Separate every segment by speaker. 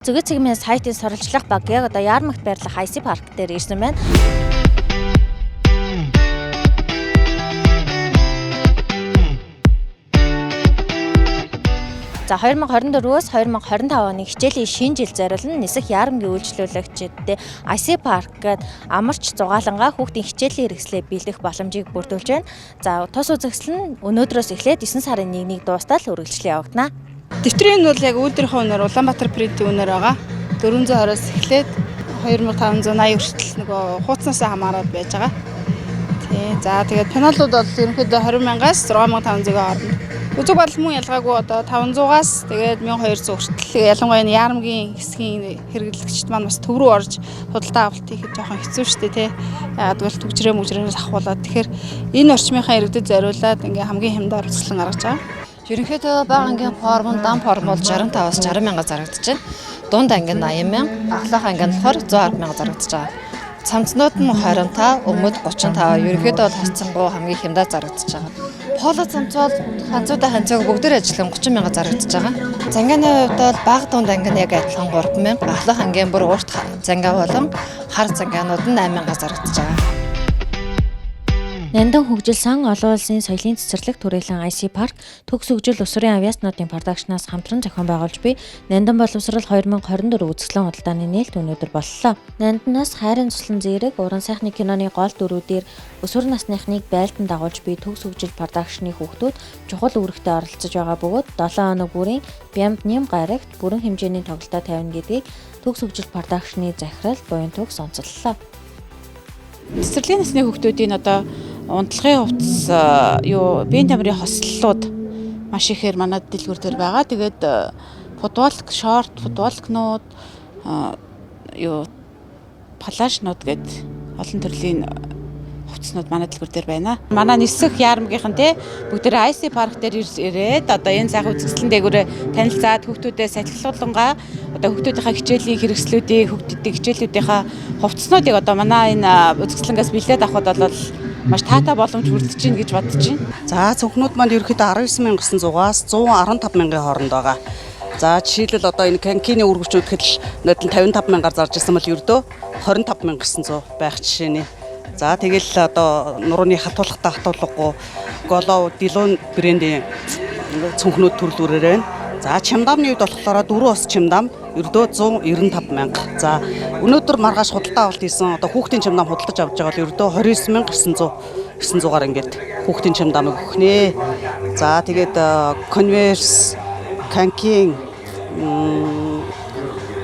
Speaker 1: Зөгөө цэгмийн сайтын сурвалжлах баг яг одоо Яармагт байрлах IC парк дээр ирсэн байна. За 2024-өөс 2025 оны хичээлийн шинэ жил зориулан нисэх Яармгийн үйлчлүүлэгчдэд IC парк гээд амарч зугаалангаа хүүхдийн хичээлийн хэрэгслээ бэлдэх боломжийг бүрдүүлж байна. За тус үзэсгэлэн өнөөдрөөс эхлээд 9 сарын 1-ний дуустал үргэлжлэн явагдана.
Speaker 2: Дэвтрийн нь бол яг үүдэрхөө өнөр Улаанбаатар принтийн өнөр байгаа. 420-оос эхлээд 2580 хүртэл нөгөө хуудаснаас хамаарат байж байгаа. Тий. За тэгээд пеналууд бол ерөнхийдөө 20,000-аас 6,500-ийн хооронд. Үзэг бодол мөн ялгаагүй одоо 500-аас тэгээд 1,200 хүртэл. Ялангуяа энэ Яармгийн хэсгийн хэрэглэгчд маань бас төв рүү орж худалдаа авалт хийхэд жоохон хэцүү шүү дээ, тий. Яагаад гэвэл түгжрээс ахуулаад. Тэгэхээр энэ орчмынхаа иргэдэд зориулаад ингээ хамгийн хямдаар үзэсгэлэн гаргаж байгаа.
Speaker 3: Ерөнхийдөө бага ангийн форм, дан форм бол 65-аас 60,000 зарагдаж байна. Дунд анги нь 80,000, ахлах анги нь болохоор 110,000 зарагдаж байгаа. Цамцнууд нь 25, өмд 35. Ерөнхийдөө бол хасцсангуу хамгийн хямдаар зарагдаж байгаа. Поло цамц бол ханцуудаа ханцааг бүгдээр ажиллан 30,000 зарагдаж байгаа. Зангины хувьд бол бага дунд анги нь яг адилхан 3,000, ахлах ангийн бүр урт зангаа болон хар зангаанууд нь 8,000 зарагдаж байгаа.
Speaker 1: Нандин хөгжил сан олон улсын соёлын цэцэрлэг түрээлэн IC парк төгс хөгжил усрын авиаснуудын продакшнаас хамтран зохион байгуулж буй Нандин боловсрал 2024 үзэсгэлэн худалдааны нээлт өнөөдөр боллоо. Нандинаас хайрын цуслан зэрэг уран сайхны киноны гол дүрүүдээр өсвөр насныхныг байлдан дагуулж буй төгс хөгжил продакшны хүүхдүүд чухал үүрэгтээ оролцож байгаа бөгөөд 7 хоног бүрийн Бямб нэм гарагт бүрэн хэмжээний тоглолтоо тавина гэдгийг төгс хөгжил продакшны захирал Буян Төгс онцоллоо.
Speaker 2: Цэцэрлэгийн насны хүүхдүүдийн одоо унтлагын хувцас биеийн тамирын хослолууд маш ихээр манайд дэлгүүр дээр байгаа. Тэгээд футболк, шорт, футболкнууд палашнууд гээд олон төрлийн хувцснууд манай дэлгүүр дээр байна. Манай нисэх Яармгийнхан те бүгдээ IC парк дээр ирээд одоо энэ сайхан үзэсгэлэн дээгүүрээ танилцаад хүүхдүүдээ сахилуулангаа одоо хүүхдүүдийнхээ хичээлийн хэрэгслүүдийг хүүхдүүдийн хичээлүүдийнхээ хувцснуудыг одоо манай энэ үзэсгэлэнгээс бэлдээд авахд бол маш таатай боломж бүрдэж гин гэж бодож байна.
Speaker 4: За цүнхнүүд манд ерөөхдөө 19,900-аас 115,000-ийн хооронд байгаа. За жишээлбэл одоо энэ канкины үргэлжлүүлэлт гэхэд нөтөл 55,000-аар зарж ирсэн бол ердөө 25,900 байх жишээний. За тэгэл одоо нурууны хатуулгатай хатуулгагүй голов дилон брендийн цүнхнүүд төрлөөрөө байна. За чимдамны үед болохоор 4 ус чимдам ердөө 195,000. За өнөөдөр маргааш худалдаа авалт хийсэн одоо хүүхдийн чимдам худалдаж авч байгаа бол ердөө 29,900-аар ингээд хүүхдийн чимдамыг өгнэ. За тэгээд Converse, Kankin,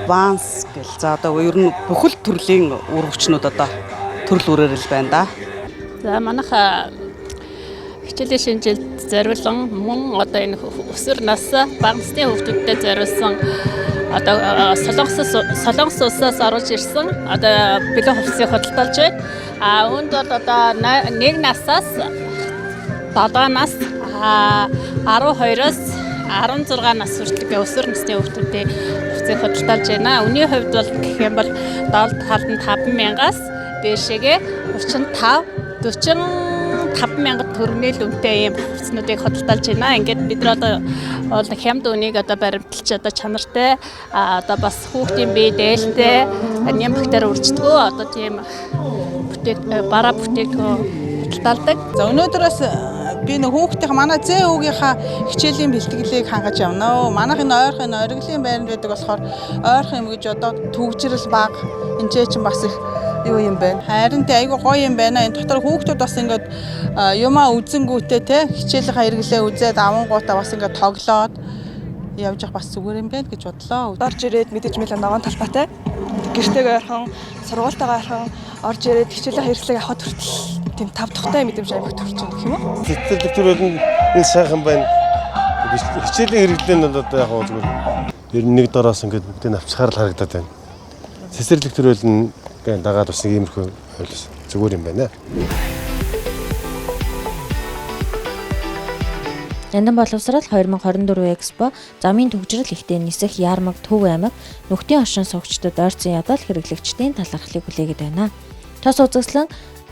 Speaker 4: Vans гэл за одоо ер нь бүхэл төрлийн үргэвчнүүд одоо төрөл үрээрэл байна да.
Speaker 5: За манайх хичээлийн шинэ жилд зориулсан мөн одоо энэ өсвөр нас бага насны хүүхдүүдэд зориулсан одоо солонгос улсаас оруулж ирсэн одоо бэлэн хувцсыг худалдуулж байна. Үүнд бол одоо 1 насаас 7 нас 12-оос 16 нас хүртэлх өсвөр насны хүүхдүүдийн хувцсыг худалдуулж байна. Үүний хувьд бол гэх юм бол доолд халанд 5,000-аас дээшээгээ 45,000 төгрөгийн үнэтэй ийм хувцснуудыг худалдуулж байна. Ингээд бид нар одоо хямд үнийг одоо баримталж одоо чанартай одоо бас хүүхдийн бие дээлтэй нямбхтаар үрждэггүй одоо тийм бараа бүтээгдэхүүн худалдаалдаг.
Speaker 6: За өнөөдрөөс би нэг хүүхдийн манай ЗУ-гийнхаа хичээлийн бэлтгэлийг хангаж явна. Манайх энэ ойрхон ориглын байранд байдаг болохоор ойрхон юм гэж одоо төгжрэл баг энэ ч бас их юу юм бэ? Харин тэ айгүй гоё юм байна. Энэ дотор хүүхдүүд бас ингээд юмаа үзэнгүүтээ те хичээлийнхаа хэрэглээ үзээд авангуудаа бас ингээд тоглоод явж явах бас зүгээр юм байна гэж бодлоо.
Speaker 7: Орж ирээд мэдээж мэлэн ногоон талбайтай. Гэртэйгээ ойрхон, сургуультайгаа ойрхон орж ирээд хичээлийн хэрэгслээ авахд хүртэл тийм тав тухтай мэдрэмж аймагт төрж байгаа гэх юм уу?
Speaker 8: Цэцэрлэг төрөл нь энэ сайхан байна. Хичээлийн хэрэглээ нь бол одоо яг зүгээр ер нь нэг дороос ингээд бүгдийг авчхаар л харагдаад байна. Цэцэрлэг төрөл нь дагаад бас нэг иймэрхүү ойлс зүгээр юм байна.
Speaker 1: Нандин боловсрал 2024 Экспо замын төгжрөл ихтэй нисэх Яармаг Төв аймаг нөхдийн оршин суугчдад ойрцон ядал хэрэглэгчдийн талархлыг хүлээгээд байна. Тос үзэсгэлэн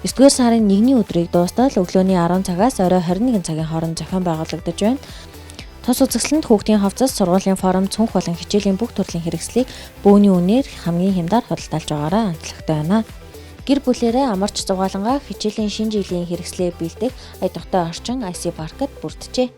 Speaker 1: 9-р сарын 1-ний өдрийг дуустал өглөөний 10 цагаас орой 21 цагийн хооронд зохион байгуулагдаж байна. Тус үзэсгэлэнт хүүхдийн хавцас, сургуулийн форум, цүнх болон хичээлийн бүх төрлийн хэрэгслийг бөөний үнээр хамгийн хямдаар худалдаалж байгаараа онцлогтой байна. Гэр бүлээрээ амарч зугаалангаа хичээлийн шинэ жилийн хэрэгслээ бэлдэх ая тухтай орчин IC паркт бүрджээ.